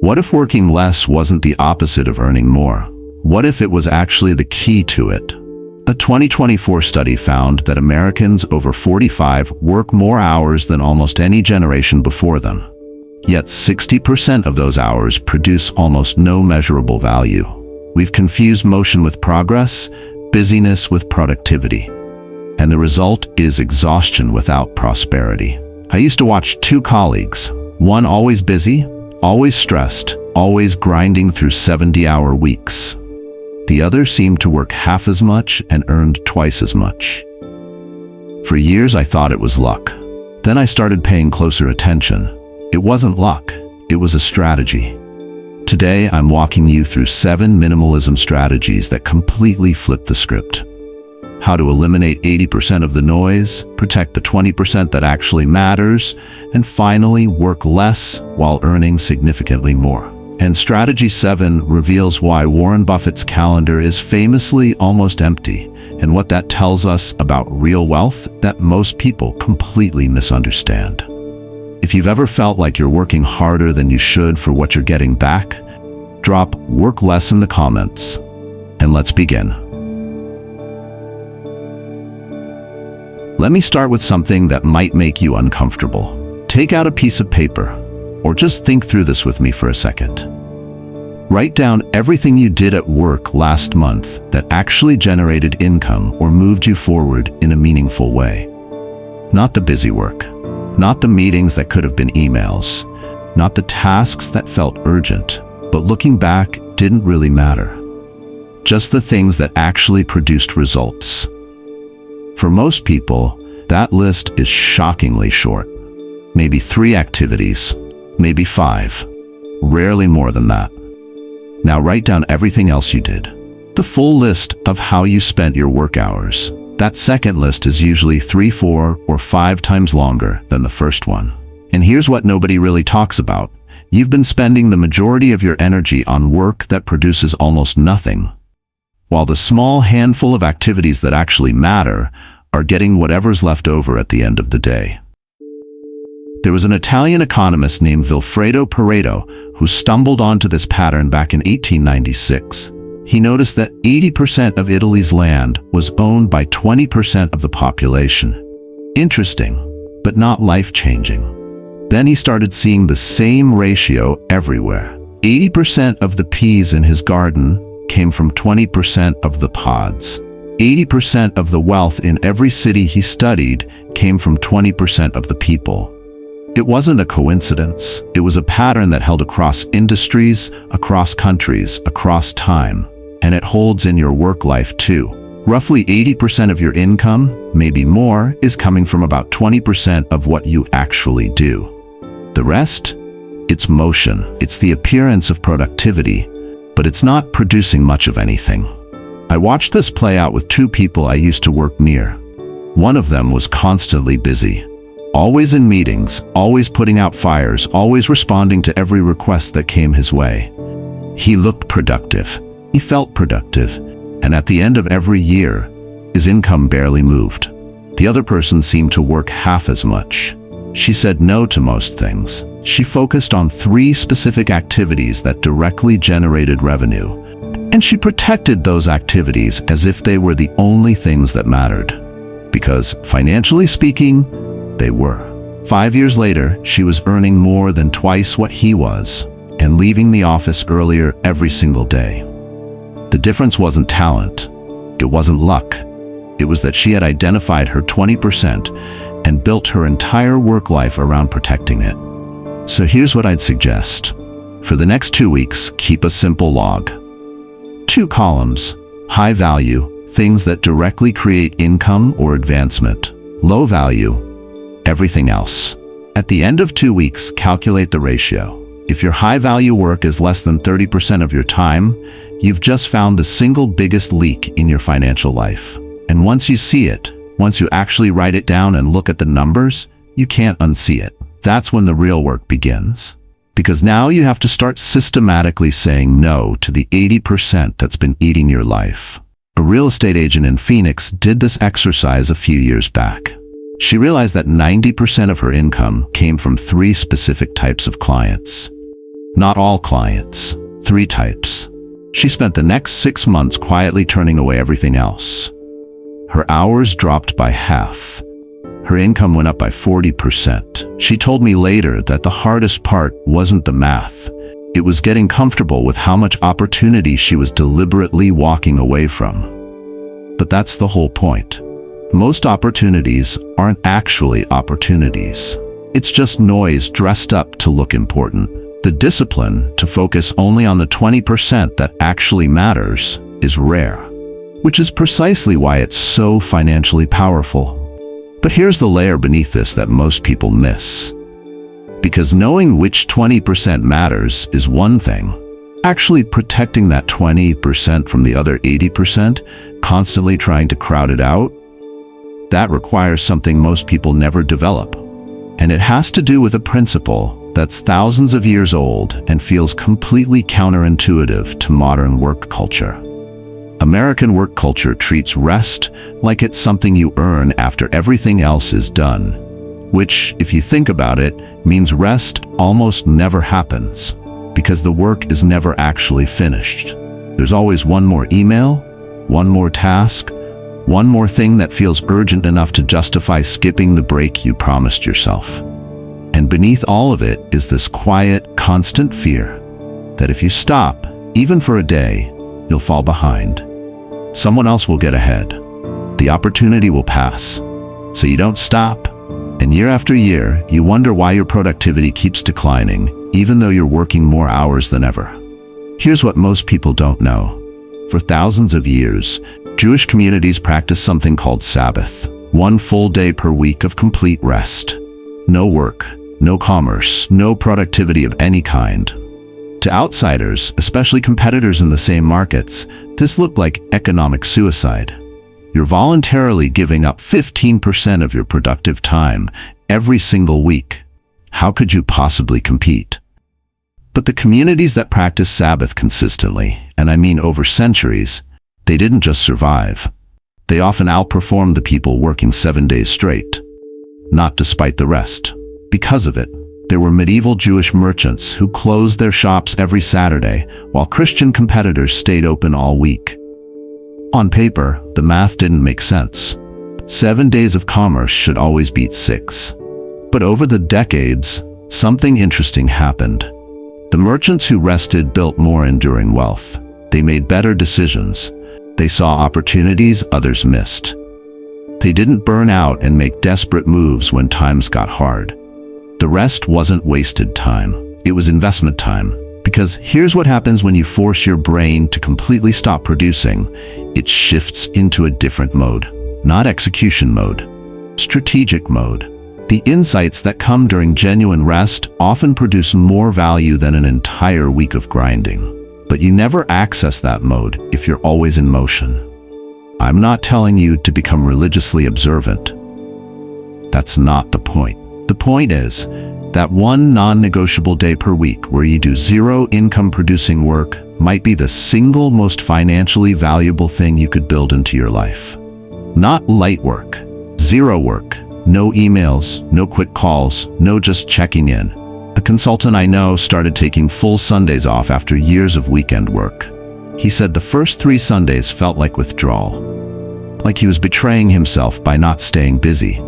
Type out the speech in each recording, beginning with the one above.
What if working less wasn't the opposite of earning more? What if it was actually the key to it? A 2024 study found that Americans over 45 work more hours than almost any generation before them. Yet 60% of those hours produce almost no measurable value. We've confused motion with progress, busyness with productivity. And the result is exhaustion without prosperity. I used to watch two colleagues, one always busy, always stressed, always grinding through 70-hour weeks. The other seemed to work half as much and earned twice as much. For years I thought it was luck. Then I started paying closer attention. It wasn't luck, it was a strategy. Today I'm walking you through 7 minimalism strategies that completely flip the script. How to eliminate 80% of the noise, protect the 20% that actually matters, and finally work less while earning significantly more. And Strategy 7 reveals why Warren Buffett's calendar is famously almost empty, and what that tells us about real wealth that most people completely misunderstand. If you've ever felt like you're working harder than you should for what you're getting back, drop "work less" in the comments, and let's begin. Let me start with something that might make you uncomfortable. Take out a piece of paper, or just think through this with me for a second. Write down everything you did at work last month that actually generated income or moved you forward in a meaningful way. Not the busy work, not the meetings that could have been emails, not the tasks that felt urgent, but looking back didn't really matter. Just the things that actually produced results. For most people, that list is shockingly short. Maybe 3 activities, maybe 5, rarely more than that. Now write down everything else you did. The full list of how you spent your work hours. That second list is usually 3, 4, or 5 times longer than the first one. And here's what nobody really talks about. You've been spending the majority of your energy on work that produces almost nothing, while the small handful of activities that actually matter are getting whatever's left over at the end of the day. There was an Italian economist named Vilfredo Pareto who stumbled onto this pattern back in 1896. He noticed that 80% of Italy's land was owned by 20% of the population. Interesting, but not life-changing. Then he started seeing the same ratio everywhere. 80% of the peas in his garden came from 20% of the pods. 80% of the wealth in every city he studied came from 20% of the people. It wasn't a coincidence. It was a pattern that held across industries, across countries, across time. And it holds in your work life too. Roughly 80% of your income, maybe more, is coming from about 20% of what you actually do. The rest? It's motion. It's the appearance of productivity, but it's not producing much of anything. I watched this play out with 2 people I used to work near. One of them was constantly busy, always in meetings, always putting out fires, always responding to every request that came his way. He looked productive. He felt productive. And at the end of every year, his income barely moved. The other person seemed to work half as much. She said no to most things. She focused on 3 specific activities that directly generated revenue, and she protected those activities as if they were the only things that mattered. Because, financially speaking, they were. 5 years later, she was earning more than twice what he was, and leaving the office earlier every single day. The difference wasn't talent. It wasn't luck. It was that she had identified her 20% and built her entire work life around protecting it. So here's what I'd suggest. For the next 2 weeks, keep a simple log. 2 columns: high value, things that directly create income or advancement. Low value, everything else. At the end of 2 weeks, calculate the ratio. If your high value work is less than 30% of your time, you've just found the single biggest leak in your financial life. And once you see it, once you actually write it down and look at the numbers, you can't unsee it. That's when the real work begins. Because now you have to start systematically saying no to the 80% that's been eating your life. A real estate agent in Phoenix did this exercise a few years back. She realized that 90% of her income came from 3 specific types of clients. Not all clients. 3 types. She spent the next 6 months quietly turning away everything else. Her hours dropped by half. Her income went up by 40%. She told me later that the hardest part wasn't the math. It was getting comfortable with how much opportunity she was deliberately walking away from. But that's the whole point. Most opportunities aren't actually opportunities. It's just noise dressed up to look important. The discipline to focus only on the 20% that actually matters is rare, which is precisely why it's so financially powerful. But here's the layer beneath this that most people miss. Because knowing which 20% matters is one thing. Actually protecting that 20% from the other 80%, constantly trying to crowd it out, that requires something most people never develop. And it has to do with a principle that's thousands of years old and feels completely counterintuitive to modern work culture. American work culture treats rest like it's something you earn after everything else is done, which, if you think about it, means rest almost never happens, because the work is never actually finished. There's always one more email, one more task, one more thing that feels urgent enough to justify skipping the break you promised yourself. And beneath all of it is this quiet, constant fear that if you stop, even for a day, you'll fall behind. Someone else will get ahead. The opportunity will pass. So you don't stop. And year after year, you wonder why your productivity keeps declining, even though you're working more hours than ever. Here's what most people don't know. For thousands of years, Jewish communities practiced something called Sabbath, 1 full day per week of complete rest. No work, no commerce, no productivity of any kind. To outsiders, especially competitors in the same markets, this looked like economic suicide. You're voluntarily giving up 15% of your productive time every single week. How could you possibly compete? But the communities that practice Sabbath consistently, and I mean over centuries, they didn't just survive. They often outperformed the people working 7 days straight. Not despite the rest. Because of it, there were medieval Jewish merchants who closed their shops every Saturday, while Christian competitors stayed open all week. On paper, the math didn't make sense. 7 days of commerce should always beat 6. But over the decades, something interesting happened. The merchants who rested built more enduring wealth. They made better decisions. They saw opportunities others missed. They didn't burn out and make desperate moves when times got hard. The rest wasn't wasted time. It was investment time. Because here's what happens when you force your brain to completely stop producing. It shifts into a different mode. Not execution mode. Strategic mode. The insights that come during genuine rest often produce more value than an entire week of grinding. But you never access that mode if you're always in motion. I'm not telling you to become religiously observant. That's not the point. The point is that one non-negotiable day per week where you do 0 income-producing work might be the single most financially valuable thing you could build into your life. Not light work, 0 work, no emails, no quick calls, no just checking in. A consultant I know started taking full Sundays off after years of weekend work. He said the first 3 Sundays felt like withdrawal, like he was betraying himself by not staying busy.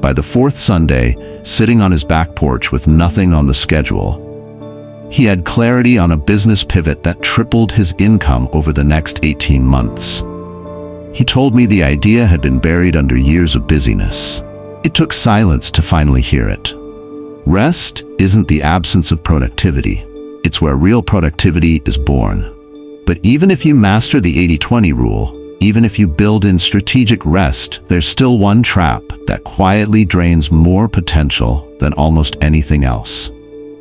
By the 4th Sunday, sitting on his back porch with nothing on the schedule, he had clarity on a business pivot that tripled his income over the next 18 months. He told me the idea had been buried under years of busyness. It took silence to finally hear it. Rest isn't the absence of productivity. It's where real productivity is born. But even if you master the 80-20 rule, even if you build in strategic rest, there's still one trap that quietly drains more potential than almost anything else.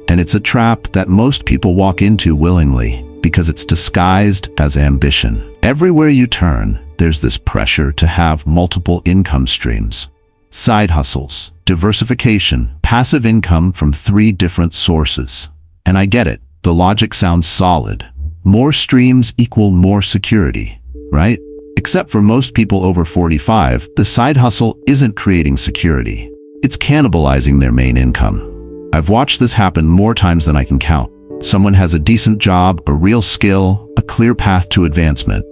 And it's a trap that most people walk into willingly because it's disguised as ambition. Everywhere you turn, there's this pressure to have multiple income streams. Side hustles, diversification, passive income from 3 different sources. And I get it. The logic sounds solid. More streams equal more security, right? Except for most people over 45, the side hustle isn't creating security. It's cannibalizing their main income. I've watched this happen more times than I can count. Someone has a decent job, a real skill, a clear path to advancement.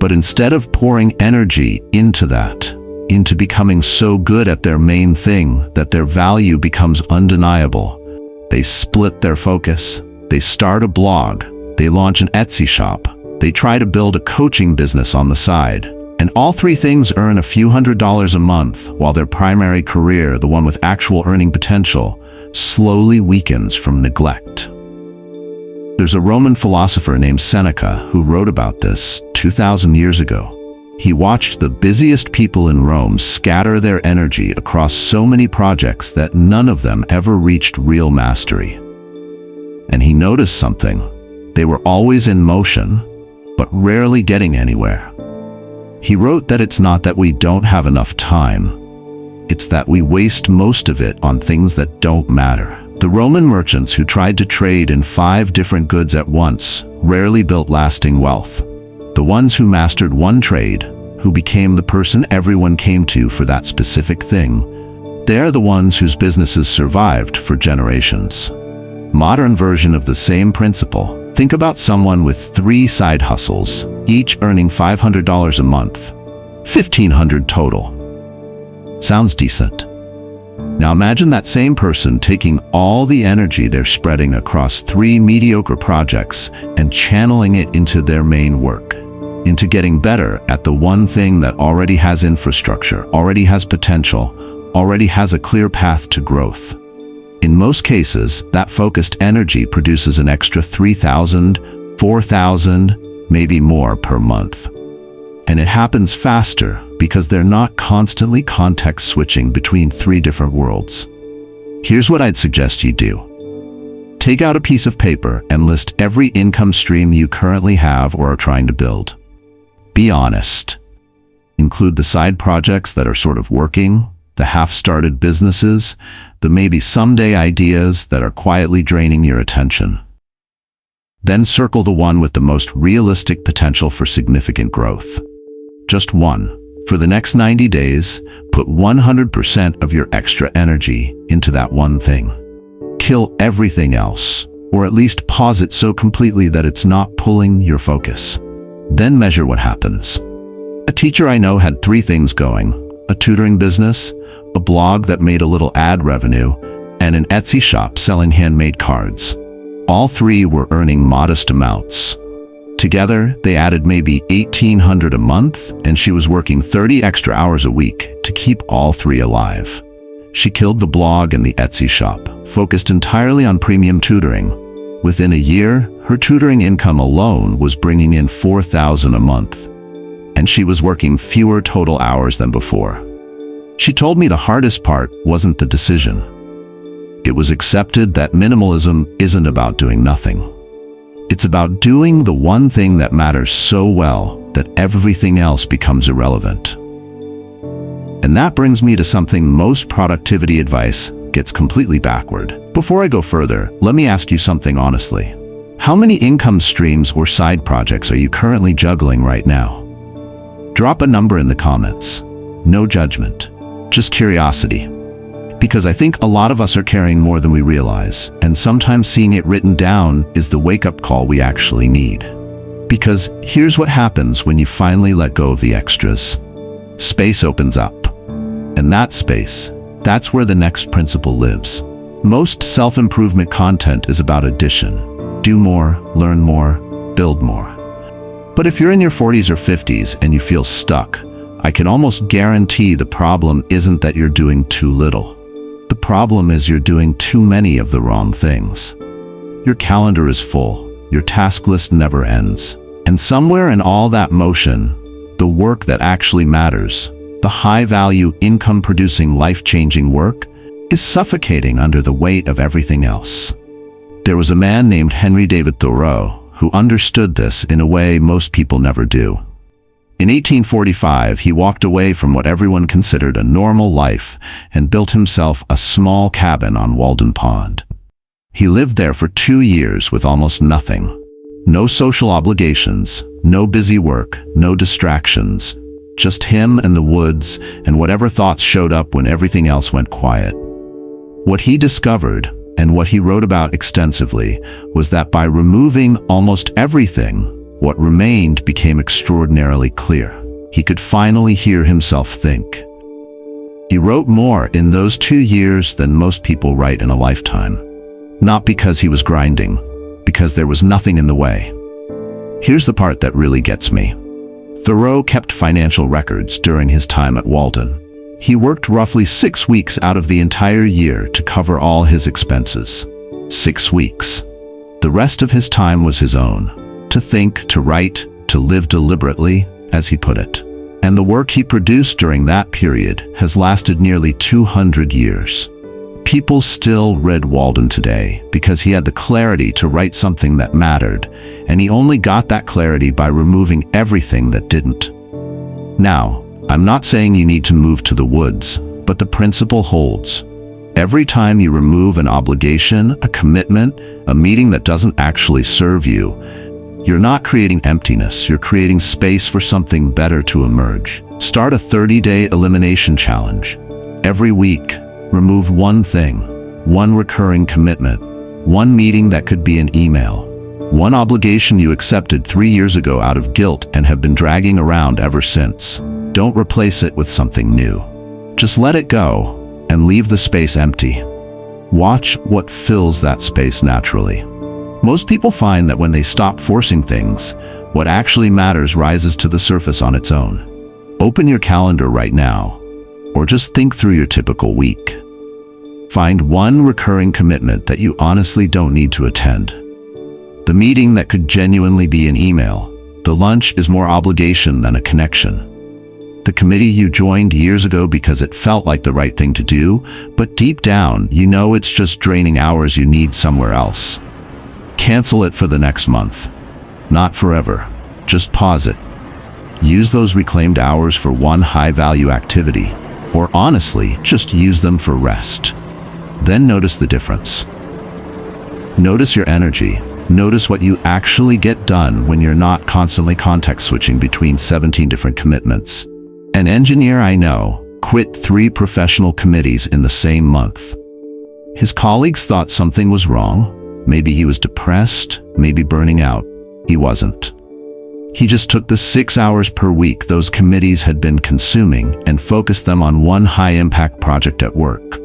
But instead of pouring energy into that, into becoming so good at their main thing that their value becomes undeniable, they split their focus. They start a blog. They launch an Etsy shop. They try to build a coaching business on the side. And all three things earn a few $100s a month, while their primary career, the one with actual earning potential, slowly weakens from neglect. There's a Roman philosopher named Seneca who wrote about this 2,000 years ago. He watched the busiest people in Rome scatter their energy across so many projects that none of them ever reached real mastery. And he noticed something. They were always in motion, but rarely getting anywhere. He wrote that it's not that we don't have enough time, it's that we waste most of it on things that don't matter. The Roman merchants who tried to trade in 5 different goods at once rarely built lasting wealth. The ones who mastered one trade, who became the person everyone came to for that specific thing, they're the ones whose businesses survived for generations. Modern version of the same principle. Think about someone with 3 side hustles, each earning $500 a month. $1,500 total. Sounds decent. Now imagine that same person taking all the energy they're spreading across 3 mediocre projects and channeling it into their main work, into getting better at the one thing that already has infrastructure, already has potential, already has a clear path to growth. In most cases, that focused energy produces an extra $3,000, $4,000, maybe more per month. And it happens faster because they're not constantly context switching between 3 different worlds. Here's what I'd suggest you do. Take out a piece of paper and list every income stream you currently have or are trying to build. Be honest. Include the side projects that are sort of working, the half-started businesses, the maybe someday ideas that are quietly draining your attention. Then circle the one with the most realistic potential for significant growth. Just one. For the next 90 days, put 100% of your extra energy into that one thing. Kill everything else, or at least pause it so completely that it's not pulling your focus. Then measure what happens. A teacher I know had 3 things going: a tutoring business, a blog that made a little ad revenue, and an Etsy shop selling handmade cards. All 3 were earning modest amounts. Together, they added maybe $1,800 a month, and she was working 30 extra hours a week to keep all 3 alive. She killed the blog and the Etsy shop, focused entirely on premium tutoring. Within a year, her tutoring income alone was bringing in $4,000 a month, and she was working fewer total hours than before. She told me the hardest part wasn't the decision. It was accepted that minimalism isn't about doing nothing. It's about doing the one thing that matters so well that everything else becomes irrelevant. And that brings me to something most productivity advice gets completely backward. Before I go further, let me ask you something honestly. How many income streams or side projects are you currently juggling right now? Drop a number in the comments. No judgment, just curiosity. Because I think a lot of us are carrying more than we realize, and sometimes seeing it written down is the wake-up call we actually need. Because here's what happens when you finally let go of the extras. Space opens up. And that space, that's where the next principle lives. Most self-improvement content is about addition. Do more, learn more, build more. But if you're in your 40s or 50s and you feel stuck, I can almost guarantee the problem isn't that you're doing too little. The problem is you're doing too many of the wrong things. Your calendar is full, your task list never ends, and somewhere in all that motion, the work that actually matters, the high-value, income-producing, life-changing work, is suffocating under the weight of everything else. There was a man named Henry David Thoreau who understood this in a way most people never do. In 1845, he walked away from what everyone considered a normal life and built himself a small cabin on Walden Pond. He lived there for 2 years with almost nothing. No social obligations, no busy work, no distractions. Just him and the woods and whatever thoughts showed up when everything else went quiet. What he discovered, And what he wrote about extensively was that by removing almost everything, what remained became extraordinarily clear. He could finally hear himself think. He wrote more in those 2 years than most people write in a lifetime. Not because he was grinding, because there was nothing in the way. Here's the part that really gets me. Thoreau kept financial records during his time at Walden. He worked roughly 6 weeks out of the entire year to cover all his expenses. 6 weeks. The rest of his time was his own. To think, to write, to live deliberately, as he put it. And the work he produced during that period has lasted nearly 200 years. People still read Walden today because he had the clarity to write something that mattered, and he only got that clarity by removing everything that didn't. Now, I'm not saying you need to move to the woods, but the principle holds. Every time you remove an obligation, a commitment, a meeting that doesn't actually serve you, you're not creating emptiness, you're creating space for something better to emerge. Start a 30-day elimination challenge. Every week, remove one thing, one recurring commitment, one meeting that could be an email, one obligation you accepted 3 years ago out of guilt and have been dragging around ever since. Don't replace it with something new. Just let it go and leave the space empty. Watch what fills that space naturally. Most people find that when they stop forcing things, what actually matters rises to the surface on its own. Open your calendar right now, or just think through your typical week. Find one recurring commitment that you honestly don't need to attend. The meeting that could genuinely be an email. The lunch is more obligation than a connection. The committee you joined years ago because it felt like the right thing to do, but deep down, you know it's just draining hours you need somewhere else. Cancel it for the next month. Not forever. Just pause it. Use those reclaimed hours for one high-value activity, or honestly, just use them for rest. Then notice the difference. Notice your energy. Notice what you actually get done when you're not constantly context switching between 17 different commitments. An engineer I know quit 3 professional committees in the same month. His colleagues thought something was wrong. Maybe he was depressed, maybe burning out. He wasn't. He just took the 6 hours per week those committees had been consuming and focused them on one high-impact project at work.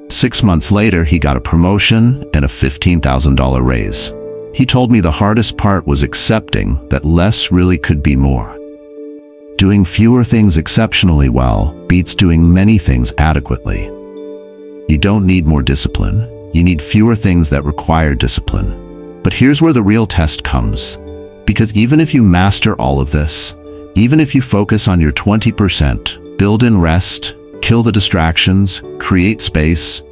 6 months later, he got a promotion and a $15,000 raise. He told me the hardest part was accepting that less really could be more. Doing fewer things exceptionally well beats doing many things adequately. You don't need more discipline. You need fewer things that require discipline. But here's where the real test comes. Because even if you master all of this, even if you focus on your 20%, build in rest, kill the distractions, create space,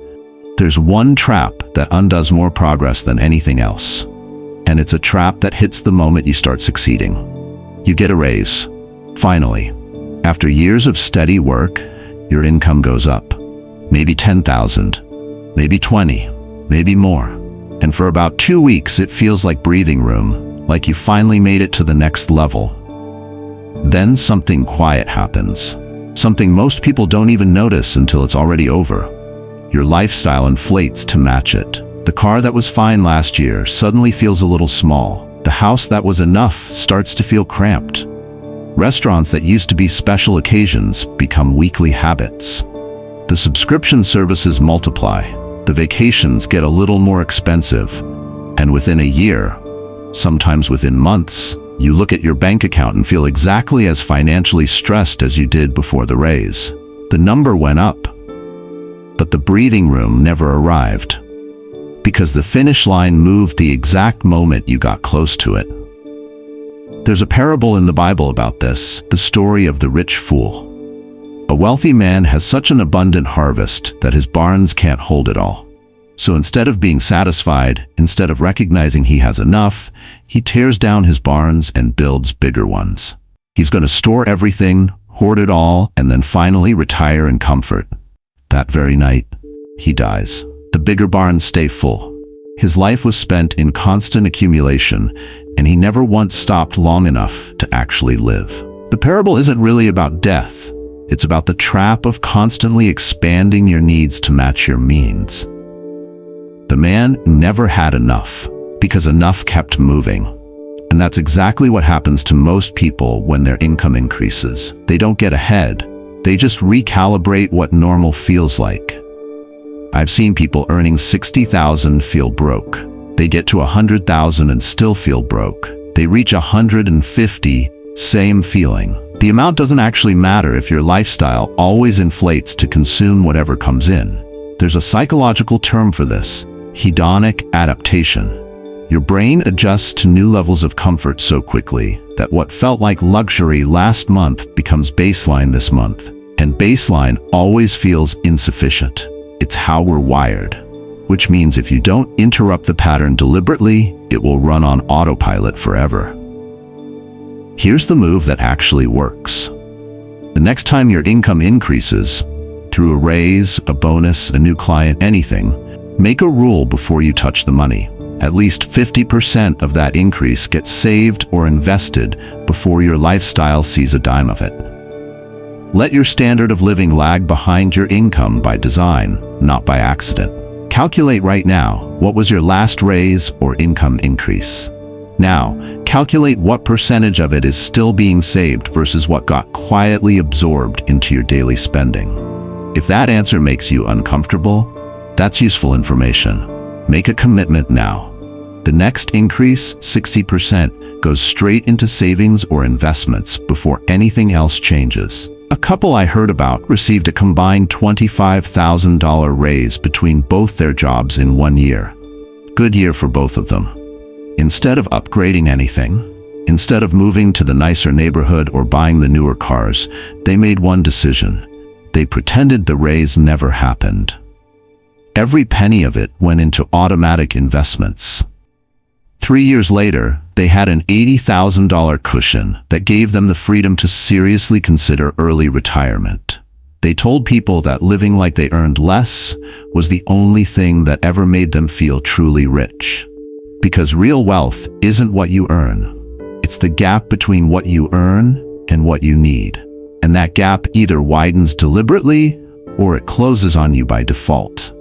there's one trap that undoes more progress than anything else. And it's a trap that hits the moment you start succeeding. You get a raise. Finally. After years of steady work, your income goes up. Maybe 10,000. Maybe 20, maybe more. And for about 2 weeks, it feels like breathing room, like you finally made it to the next level. Then something quiet happens. Something most people don't even notice until it's already over. Your lifestyle inflates to match it. The car that was fine last year suddenly feels a little small. The house that was enough starts to feel cramped. Restaurants that used to be special occasions become weekly habits. The subscription services multiply. The vacations get a little more expensive, and within a year, sometimes within months, you look at your bank account and feel exactly as financially stressed as you did before the raise. The number went up, but the breathing room never arrived, because the finish line moved the exact moment you got close to it. There's a parable in the Bible about this, the story of the rich fool. A wealthy man has such an abundant harvest that his barns can't hold it all. So instead of being satisfied, instead of recognizing he has enough, he tears down his barns and builds bigger ones. He's going to store everything, hoard it all, and then finally retire in comfort. That very night, he dies. The bigger barns stay full. His life was spent in constant accumulation, and he never once stopped long enough to actually live. The parable isn't really about death. It's about the trap of constantly expanding your needs to match your means. The man never had enough, because enough kept moving. And that's exactly what happens to most people when their income increases. They don't get ahead, they just recalibrate what normal feels like. I've seen people earning $60,000 feel broke. They get to $100,000 and still feel broke. They reach $150,000, same feeling. The amount doesn't actually matter if your lifestyle always inflates to consume whatever comes in. There's a psychological term for this: hedonic adaptation. Your brain adjusts to new levels of comfort so quickly that what felt like luxury last month becomes baseline this month. And baseline always feels insufficient. It's how we're wired. Which means if you don't interrupt the pattern deliberately, it will run on autopilot forever. Here's the move that actually works. The next time your income increases, through a raise, a bonus, a new client, anything, make a rule before you touch the money. At least 50% of that increase gets saved or invested before your lifestyle sees a dime of it. Let your standard of living lag behind your income by design, not by accident. Calculate right now, what was your last raise or income increase? Now, calculate what percentage of it is still being saved versus what got quietly absorbed into your daily spending. If that answer makes you uncomfortable, that's useful information. Make a commitment now. The next increase, 60%, goes straight into savings or investments before anything else changes. A couple I heard about received a combined $25,000 raise between both their jobs in 1 year. Good year for both of them. Instead of upgrading anything, instead of moving to the nicer neighborhood or buying the newer cars, they made one decision. They pretended the raise never happened. Every penny of it went into automatic investments. 3 years later, they had an $80,000 cushion that gave them the freedom to seriously consider early retirement. They told people that living like they earned less was the only thing that ever made them feel truly rich. Because real wealth isn't what you earn. It's the gap between what you earn and what you need. And that gap either widens deliberately or it closes on you by default.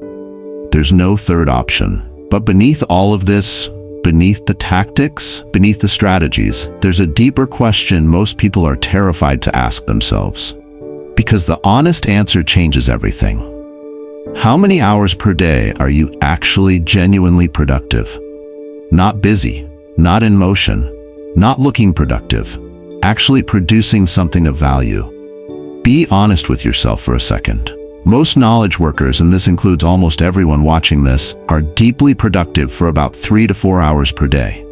There's no third option. But beneath all of this, beneath the tactics, beneath the strategies, there's a deeper question most people are terrified to ask themselves. Because the honest answer changes everything. How many hours per day are you actually genuinely productive? Not busy, not in motion, not looking productive, actually producing something of value. Be honest with yourself for a second. Most knowledge workers, and this includes almost everyone watching this, are deeply productive for about 3 to 4 hours per day.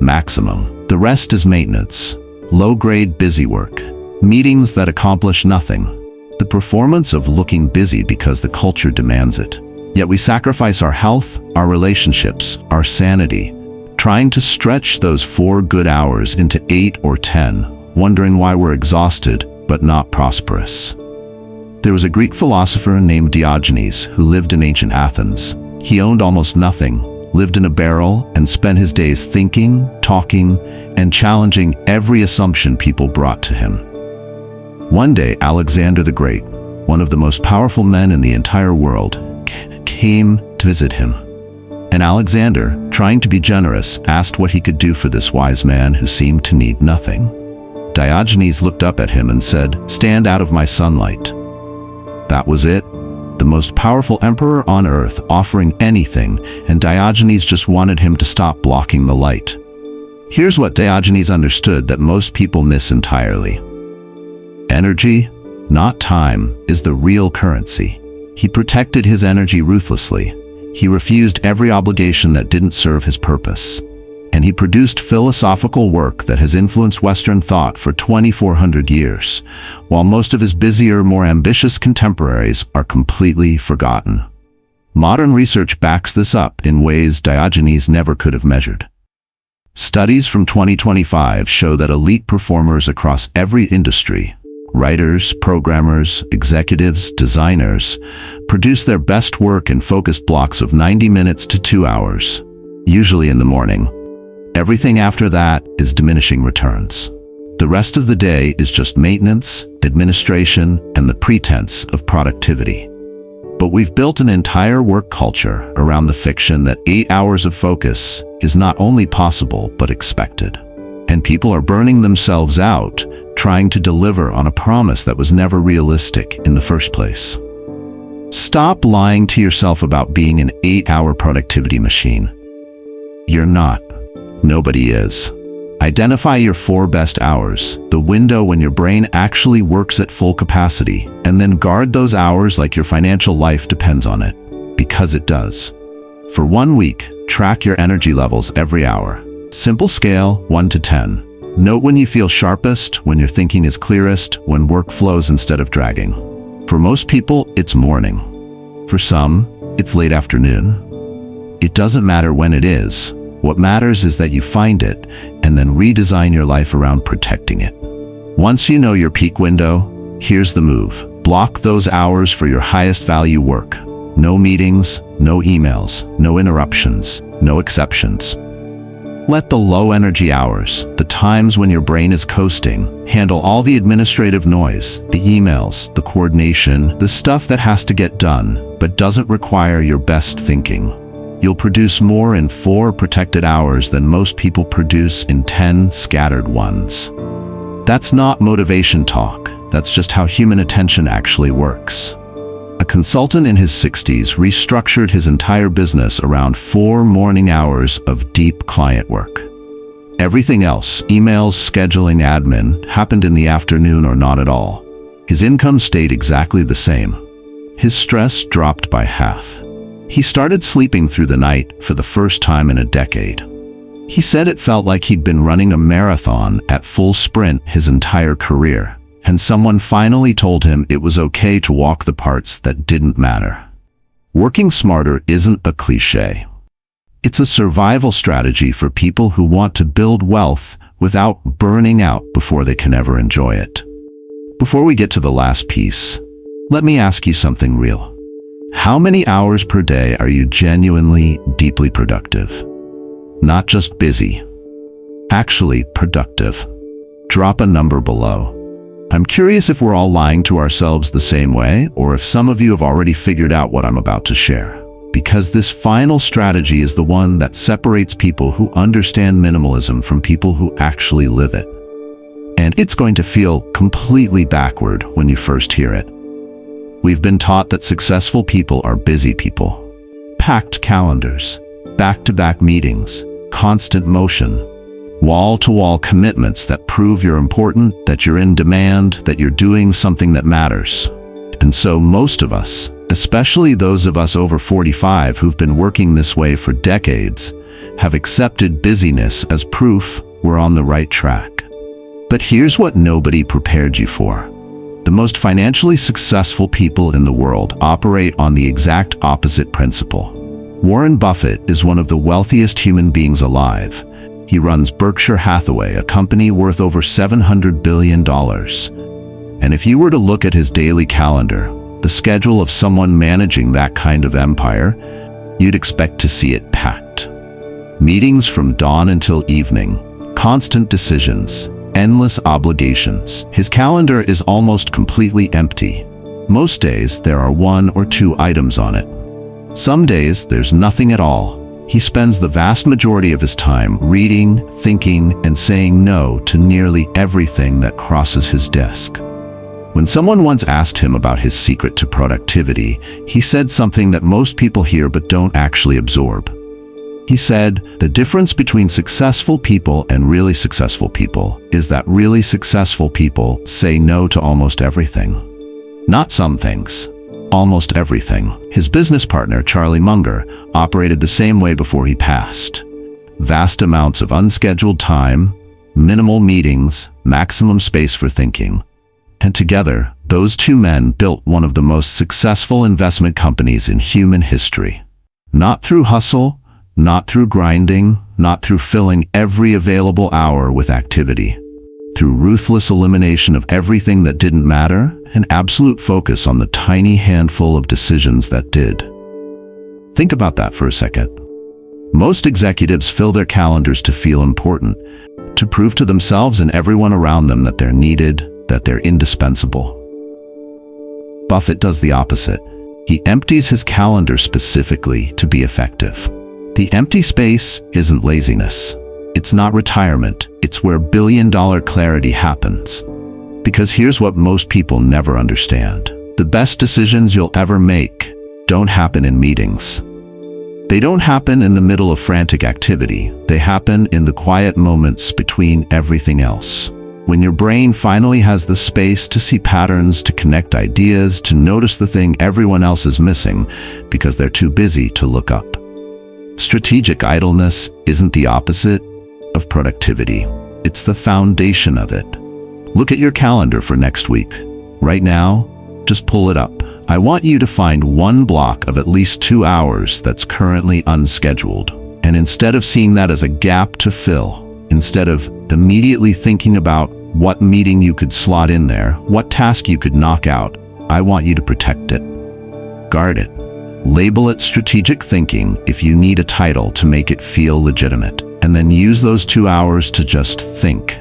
Maximum. The rest is maintenance, low-grade busy work, meetings that accomplish nothing, the performance of looking busy because the culture demands it. Yet we sacrifice our health, our relationships, our sanity, trying to stretch those 4 good hours into 8 or 10, wondering why we're exhausted but not prosperous. There was a Greek philosopher named Diogenes who lived in ancient Athens. He owned almost nothing, lived in a barrel, and spent his days thinking, talking, and challenging every assumption people brought to him. One day, Alexander the Great, one of the most powerful men in the entire world, came to visit him. And Alexander, trying to be generous, asked what he could do for this wise man who seemed to need nothing. Diogenes looked up at him and said, "Stand out of my sunlight." That was it. The most powerful emperor on earth offering anything, and Diogenes just wanted him to stop blocking the light. Here's what Diogenes understood that most people miss entirely. Energy, not time, is the real currency. He protected his energy ruthlessly. He refused every obligation that didn't serve his purpose. And he produced philosophical work that has influenced Western thought for 2,400 years, while most of his busier, more ambitious contemporaries are completely forgotten. Modern research backs this up in ways Diogenes never could have measured. Studies from 2025 show that elite performers across every industry, writers, programmers, executives, designers, produce their best work in focused blocks of 90 minutes to 2 hours, usually in the morning. Everything after that is diminishing returns. The rest of the day is just maintenance, administration, and the pretense of productivity. But we've built an entire work culture around the fiction that 8 hours of focus is not only possible, but expected. And people are burning themselves out, trying to deliver on a promise that was never realistic in the first place. Stop lying to yourself about being an 8-hour productivity machine. You're not. Nobody is. Identify your 4 best hours, the window when your brain actually works at full capacity, and then guard those hours like your financial life depends on it, because it does. For 1 week, track your energy levels every hour. Simple scale, 1 to 10. Note when you feel sharpest, when your thinking is clearest, when work flows instead of dragging. For most people, it's morning. For some, it's late afternoon. It doesn't matter when it is. What matters is that you find it and then redesign your life around protecting it. Once you know your peak window, here's the move. Block those hours for your highest value work. No meetings, no emails, no interruptions, no exceptions. Let the low energy hours, the times when your brain is coasting, handle all the administrative noise, the emails, the coordination, the stuff that has to get done, but doesn't require your best thinking. You'll produce more in 4 protected hours than most people produce in 10 scattered ones. That's not motivation talk. That's just how human attention actually works. A consultant in his 60s restructured his entire business around 4 morning hours of deep client work. Everything else, emails, scheduling, admin, happened in the afternoon or not at all. His income stayed exactly the same. His stress dropped by half. He started sleeping through the night for the first time in a decade. He said it felt like he'd been running a marathon at full sprint his entire career, and someone finally told him it was okay to walk the parts that didn't matter. Working smarter isn't a cliché. It's a survival strategy for people who want to build wealth without burning out before they can ever enjoy it. Before we get to the last piece, let me ask you something real. How many hours per day are you genuinely, deeply productive? Not just busy. Actually productive. Drop a number below. I'm curious if we're all lying to ourselves the same way, or if some of you have already figured out what I'm about to share. Because this final strategy is the one that separates people who understand minimalism from people who actually live it. And it's going to feel completely backward when you first hear it. We've been taught that successful people are busy people. Packed calendars, back-to-back meetings, constant motion, wall-to-wall commitments that prove you're important, that you're in demand, that you're doing something that matters. And so most of us, especially those of us over 45 who've been working this way for decades, have accepted busyness as proof we're on the right track. But here's what nobody prepared you for. The most financially successful people in the world operate on the exact opposite principle. Warren Buffett is one of the wealthiest human beings alive. He runs Berkshire Hathaway, a company worth over $700 billion. And if you were to look at his daily calendar, the schedule of someone managing that kind of empire, you'd expect to see it packed. Meetings from dawn until evening, constant decisions, endless obligations. His calendar is almost completely empty. Most days there are 1 or 2 items on it. Some days there's nothing at all. He spends the vast majority of his time reading, thinking, and saying no to nearly everything that crosses his desk. When someone once asked him about his secret to productivity, he said something that most people hear but don't actually absorb. He said, the difference between successful people and really successful people is that really successful people say no to almost everything. Not some things, almost everything. His business partner, Charlie Munger, operated the same way before he passed. Vast amounts of unscheduled time, minimal meetings, maximum space for thinking. And together, those 2 men built one of the most successful investment companies in human history. Not through hustle, not through grinding, not through filling every available hour with activity. Through ruthless elimination of everything that didn't matter and absolute focus on the tiny handful of decisions that did. Think about that for a second. Most executives fill their calendars to feel important, to prove to themselves and everyone around them that they're needed, that they're indispensable. Buffett does the opposite. He empties his calendar specifically to be effective. The empty space isn't laziness. It's not retirement. It's where billion-dollar clarity happens. Because here's what most people never understand. The best decisions you'll ever make don't happen in meetings. They don't happen in the middle of frantic activity. They happen in the quiet moments between everything else. When your brain finally has the space to see patterns, to connect ideas, to notice the thing everyone else is missing because they're too busy to look up. Strategic idleness isn't the opposite of productivity. It's the foundation of it. Look at your calendar for next week. Right now, just pull it up. I want you to find one block of at least 2 hours that's currently unscheduled. And instead of seeing that as a gap to fill, instead of immediately thinking about what meeting you could slot in there, what task you could knock out, I want you to protect it. Guard it. Label it strategic thinking if you need a title to make it feel legitimate. And then use those 2 hours to just think.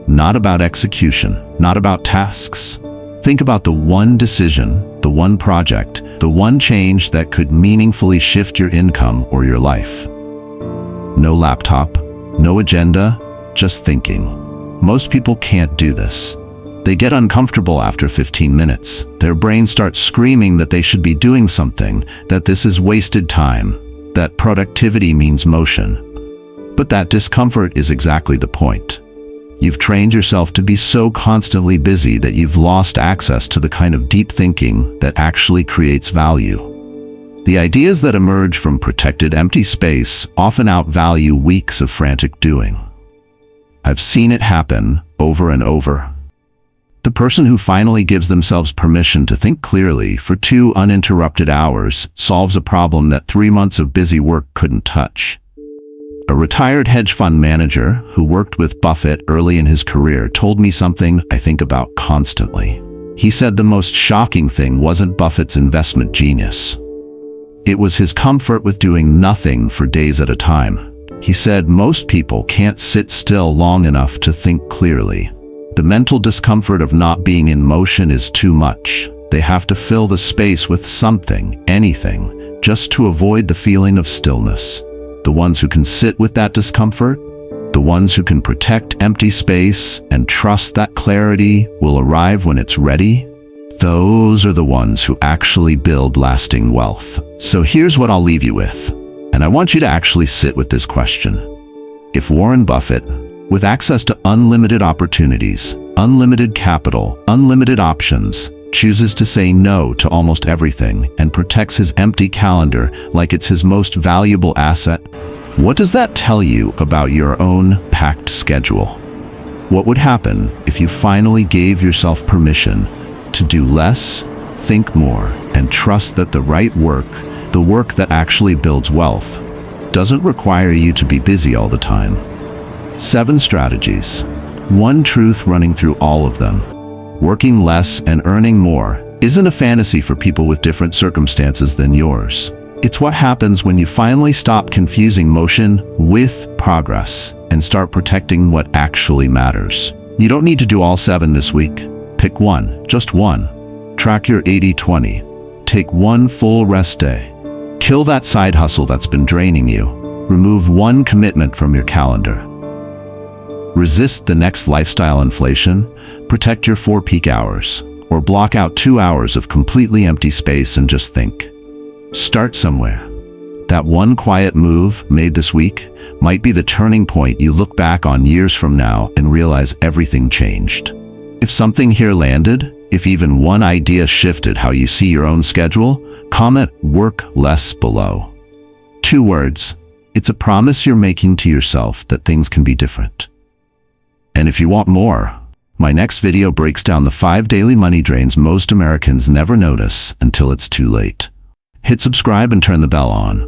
Not about execution, not about tasks. Think about the one decision, the one project, the one change that could meaningfully shift your income or your life. No laptop, no agenda, just thinking. Most people can't do this. They get uncomfortable after 15 minutes. Their brain starts screaming that they should be doing something, that this is wasted time, that productivity means motion. But that discomfort is exactly the point. You've trained yourself to be so constantly busy that you've lost access to the kind of deep thinking that actually creates value. The ideas that emerge from protected empty space often outvalue weeks of frantic doing. I've seen it happen over and over. The person who finally gives themselves permission to think clearly for 2 uninterrupted hours solves a problem that 3 months of busy work couldn't touch. A retired hedge fund manager who worked with Buffett early in his career told me something I think about constantly. He said the most shocking thing wasn't Buffett's investment genius. It was his comfort with doing nothing for days at a time. He said most people can't sit still long enough to think clearly. The mental discomfort of not being in motion is too much. They have to fill the space with something, anything, just to avoid the feeling of stillness. The ones who can sit with that discomfort, the ones who can protect empty space and trust that clarity will arrive when it's ready, those are the ones who actually build lasting wealth. So here's what I'll leave you with, and I want you to actually sit with this question. If Warren Buffett, with access to unlimited opportunities, unlimited capital, unlimited options, chooses to say no to almost everything and protects his empty calendar like it's his most valuable asset, what does that tell you about your own packed schedule? What would happen if you finally gave yourself permission to do less, think more, and trust that the right work, the work that actually builds wealth, doesn't require you to be busy all the time? 7 strategies. One truth running through all of them. Working less and earning more isn't a fantasy for people with different circumstances than yours. It's what happens when you finally stop confusing motion with progress and start protecting what actually matters. You don't need to do all 7 this week. Pick one, just one. Track your 80-20. Take one full rest day. Kill that side hustle that's been draining you. Remove one commitment from your calendar. Resist the next lifestyle inflation, protect your 4 peak hours, or block out 2 hours of completely empty space and just think. Start somewhere. That one quiet move made this week might be the turning point you look back on years from now and realize everything changed. If something here landed, if even one idea shifted how you see your own schedule, comment "work less" below. 2 words. It's a promise you're making to yourself that things can be different. And if you want more, my next video breaks down the 5 daily money drains most Americans never notice until it's too late. Hit subscribe and turn the bell on.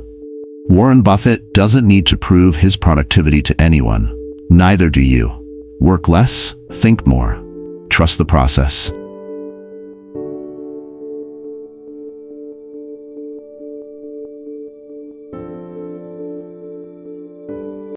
Warren Buffett doesn't need to prove his productivity to anyone. Neither do you. Work less, think more. Trust the process.